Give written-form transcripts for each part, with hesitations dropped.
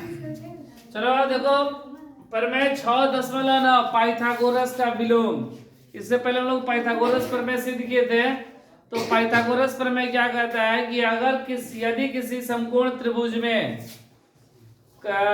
चलो देखो प्रमेय 6.9 पाइथागोरस का विलोम। इससे पहले हम लोग पाइथागोरस प्रमेय सिद्ध किए थे। तो पाइथागोरस प्रमेय क्या कहता है कि अगर यदि किसी समकोण त्रिभुज में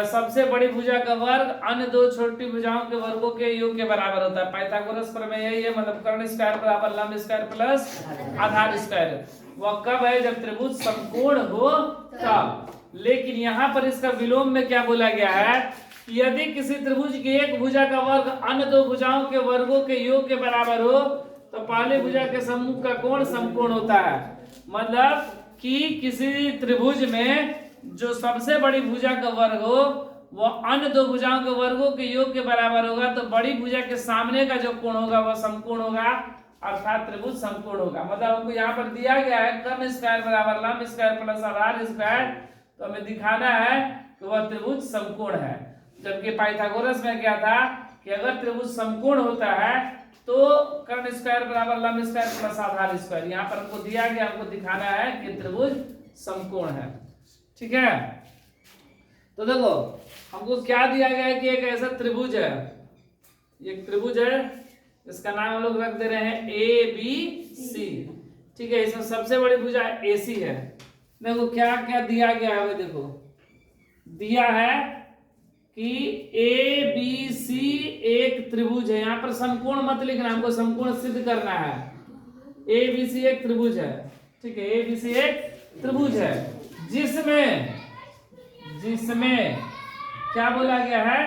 सबसे बड़ी भुजा का वर्ग अन्य दो छोटी भुजाओं के वर्गों के योग के बराबर होता है। पाइथागोरस प्रमेय यही है, मतलब कर्ण स्क्वायर बराबर लंब स्क्वायर प्लस आधार स्क्वायर। वह कब है? जब त्रिभुज समकोण हो तब। लेकिन यहाँ पर इसका विलोम में क्या बोला गया है कि यदि किसी त्रिभुज की एक भुजा का वर्ग अन्य दो भुजाओं के वर्गों के योग के बराबर हो तो पहले भुजा के समूह का कोण समकोण होता है। मतलब कि किसी त्रिभुज में जो सबसे बड़ी भुजा का वर्ग हो वह अन्य दो भुजाओं के वर्गों के योग के बराबर होगा, तो बड़ी भुजा के सामने का जो कोण होगा वह समकोण होगा, अर्थात त्रिभुज समकोण होगा। मतलब हमको यहाँ पर दिया गया है कर्ण स्क्वायर बराबर लंब स्क्वायर प्लस आधार स्क्वायर, तो हमें दिखाना है कि वह त्रिभुज समकोण है। जबकि पाइथागोरस में क्या था कि अगर त्रिभुज समकोण होता है तो कर्ण स्क्वायर बराबर लंब स्क्वायर प्लस आधार स्क्वायर। यहाँ पर हमको दिया गया, हमको दिखाना है कि त्रिभुज समकोण है। ठीक है, तो देखो हमको क्या दिया गया है कि एक ऐसा त्रिभुज है, एक त्रिभुज है, इसका नाम हम लोग रख दे रहे हैं ए बी सी। ठीक है, इसमें सबसे बड़ी भुजा ए सी है। देखो क्या क्या दिया गया है, देखो दिया है कि ए बी सी एक त्रिभुज है। यहाँ पर समकोण मत लिखना, हमको समकोण सिद्ध करना है। ए बी सी एक त्रिभुज है। ठीक है, ए बी सी एक त्रिभुज है जिसमें क्या बोला गया है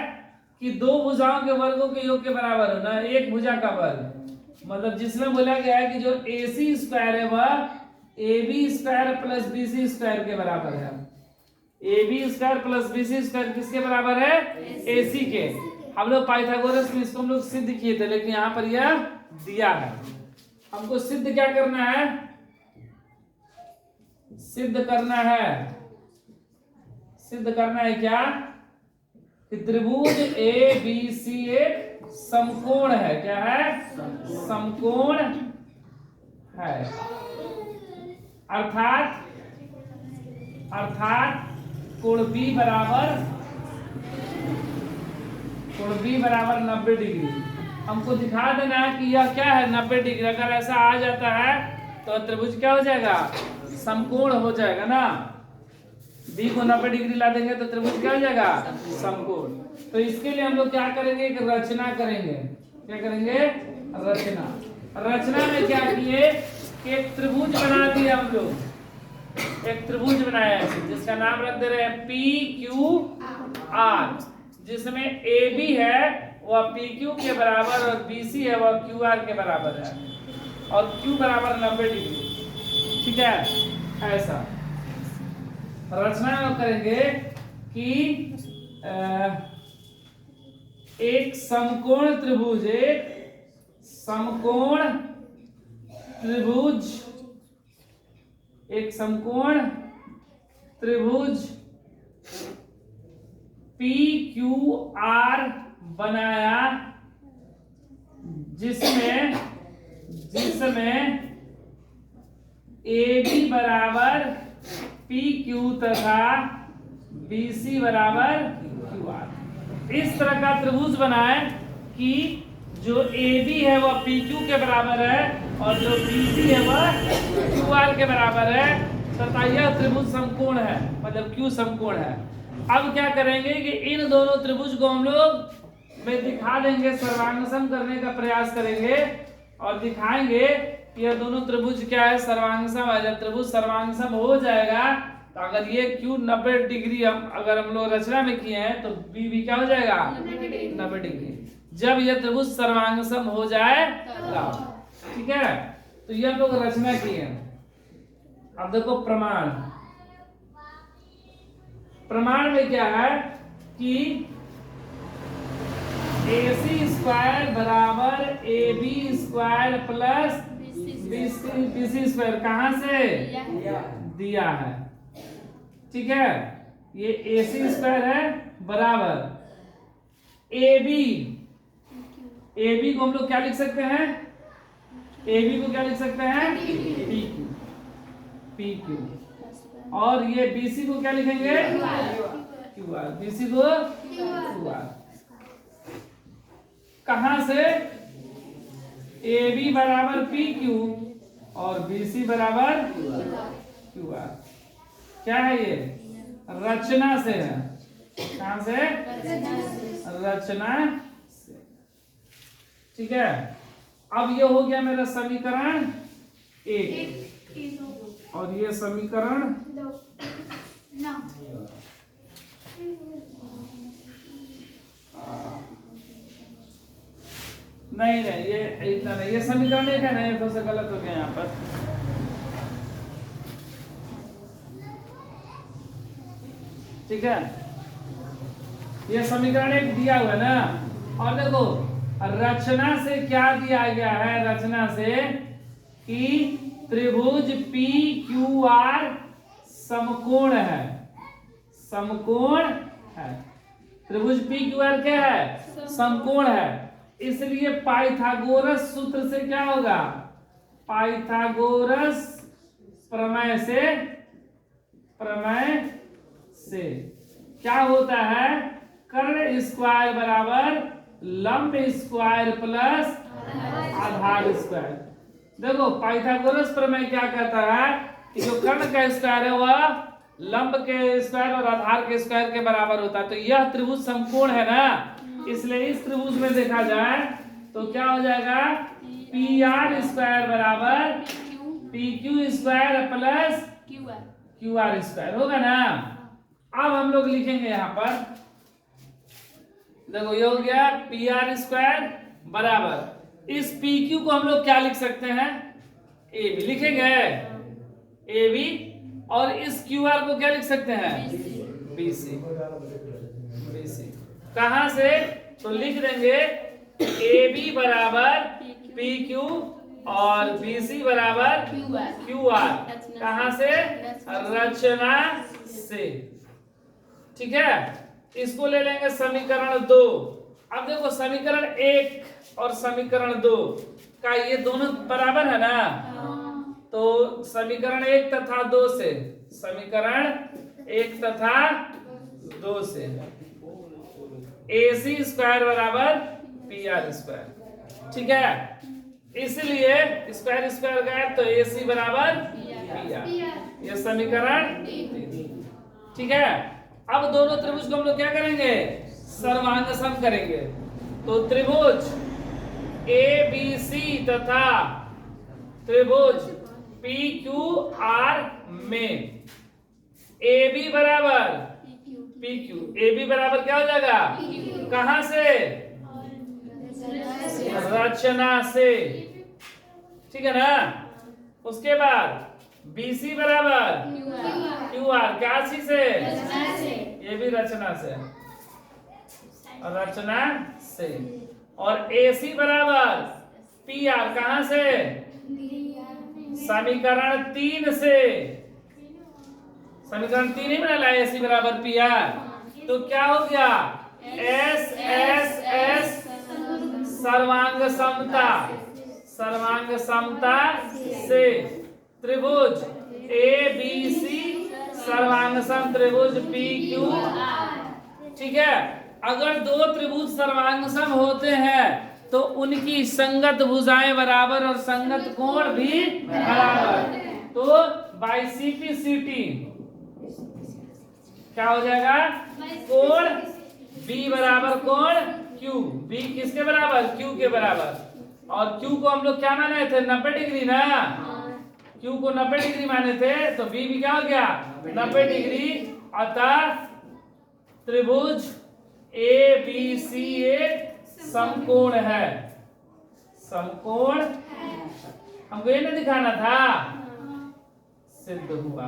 कि दो भुजाओं के वर्गों के योग के बराबर हो ना, एक भुजा का वर्ग। मतलब जिसमें बोला गया है कि जो ए सी स्क्वायर है वह A B square plus B C square के बराबर है। A B square plus B C square किसके बराबर है? ए सी के। हम लोग पाइथागोरस में इसको हम लोग सिद्ध किए थे, लेकिन यहाँ पर यह दिया है। हमको सिद्ध क्या करना है? सिद्ध करना है क्या कि त्रिभुज ए बी सी एक समकोण है। क्या है? समकोण है। अर्थात कोण B बराबर 90 डिग्री। हमको दिखा देना है कि यह क्या है 90 डिग्री। अगर ऐसा आ जाता है तो त्रिभुज क्या हो जाएगा? समकोण हो जाएगा ना। B को 90 डिग्री ला देंगे तो त्रिभुज क्या हो जाएगा? समकोण। तो इसके लिए हम लोग क्या करेंगे? एक रचना करेंगे। क्या करेंगे? रचना में क्या किए कि एक त्रिभुज बना दिया हम लोग। एक त्रिभुज बनाया है जिसका नाम रख दे रहे हैं PQR, जिसमें AB है वह PQ के बराबर और BC है वह QR के बराबर है, और Q बराबर 90 डिग्री। ठीक है, ऐसा रचना में करेंगे कि एक समकोण त्रिभुज PQR बनाया, जिसमें AB बराबर PQ तथा BC बराबर QR। इस तरह का त्रिभुज बनाए कि जो AB है वह PQ के बराबर है और जो BC है वह QR के बराबर है, तथा यह त्रिभुज समकोण है, मतलब Q समकोण है। अब क्या करेंगे कि इन दोनों त्रिभुज को हम लोग में दिखा देंगे, सर्वांगसम करने का प्रयास करेंगे और दिखाएंगे कि यह दोनों त्रिभुज क्या है? सर्वांगसम है। जब त्रिभुज सर्वांगसम हो जाएगा तो अगर ये Q 90 डिग्री अगर हम लोग रचना में किए हैं तो B क्या हो जाएगा? 90 डिग्री। जब यह त्रिभुज सर्वांगसम हो जाए तब। ठीक है, तो ये हम लोग रचना किए। अब देखो प्रमाण में क्या है कि AC स्क्वायर बराबर AB square plus BC square कहां से दिया है? ठीक है, ये AC स्क्वायर है बराबर AB को हम लोग क्या लिख सकते हैं? AB को क्या लिख सकते हैं? PQ। और ये BC को क्या लिखेंगे? क्यू आर, बीसी को क्यू आर। कहां से? ए बी बराबर पी क्यू और बी सी बराबर क्यू आर। क्या है ये? रचना से है। कहां से? रचना से। ठीक है, अब ये हो गया मेरा समीकरण 1 और ये समीकरण 2। नहीं नहीं, ये इतना नहीं, ये समीकरण 1 है ना, ये तो से गलत हो गया यहाँ पर। ठीक है, ये समीकरण 1 दिया हुआ है ना। और देखो रचना से क्या दिया गया है? रचना से कि त्रिभुज पी क्यू आर समकोण है। समकोण है। त्रिभुज पी क्यू आर क्या है? समकोण है। इसलिए पाइथागोरस सूत्र से क्या होगा? पाइथागोरस प्रमेय से क्या होता है? कर्ण स्क्वायर बराबर लंब स्क्वायर प्लस आधार स्क्वायर। देखो पाइथागोरस प्रमेय क्या कहता है कि जो कर्ण का स्क्वायर है वह लंब के स्क्वायर और आधार के स्क्वायर के बराबर होता है। तो यह त्रिभुज समकोण है ना, इसलिए इस त्रिभुज में देखा जाए तो क्या हो जाएगा? पी आर स्क्वायर बराबर P Q square plus Q R square होगा ना। अब हम लोग लिखेंगे यहां पर, देखो ये हो गया पी आर स्क्वायर बराबर, इस पी क्यू को हम लोग क्या लिख सकते हैं? ए बी लिखेंगे, ए बी, और इस क्यू आर को क्या लिख सकते हैं? B C. बी सी कहां से? तो लिख देंगे ए बी बराबर पी क्यू और बी सी बराबर क्यू आर। कहां से? रचना से। ठीक है, इसको ले लेंगे समीकरण 2। अब देखो समीकरण 1 और समीकरण 2 का ये दोनों बराबर है ना, तो समीकरण 1 तथा 2 से, समीकरण 1 तथा 2 से ए सी स्क्वायर बराबर पी आर स्क्वायर। ठीक है, इसलिए स्क्वायर स्क्वायर गया तो ए सी बराबर पी आर, ये समीकरण 3। ठीक है, अब दोनों त्रिभुज को हम लोग क्या करेंगे? सर्वांग सम करेंगे। तो त्रिभुज ए बी सी तथा त्रिभुज पी क्यू आर में ए बी बराबर पी क्यू, ए बी बराबर क्या हो जाएगा? कहां से? रचना से। ठीक है ना। उसके बाद बी सी बराबर क्यू आर, क्या सी से? ये भी रचना से, रचना से। और ए सी बराबर पी आर, कहां से? समीकरण 3 से। समीकरण 3 ही बना ए सी बराबर पी आर, तो क्या हो गया? एस एस एस सर्वांग समता, सर्वांग समता से त्रिभुज ए बी सी सर्वांग सम त्रिभुज पी क्यू। ठीक है, अगर दो त्रिभुज सर्वांग सम होते हैं तो उनकी संगत भुजाएं बराबर और संगत कोण भी बराबर। तो बाई सीपीसीटी क्या हो जाएगा? कोण बी बराबर कोण क्यू। बी किसके बराबर? क्यू के बराबर। और क्यू को हम लोग क्या माने थे? 90 डिग्री ना। क्यू को 90 डिग्री माने थे, तो बी भी क्या हो गया? 90 डिग्री। अतः त्रिभुज ए बी सी एक समकोण है। समकोण हमको ये नहीं दिखाना था, सिद्ध हुआ।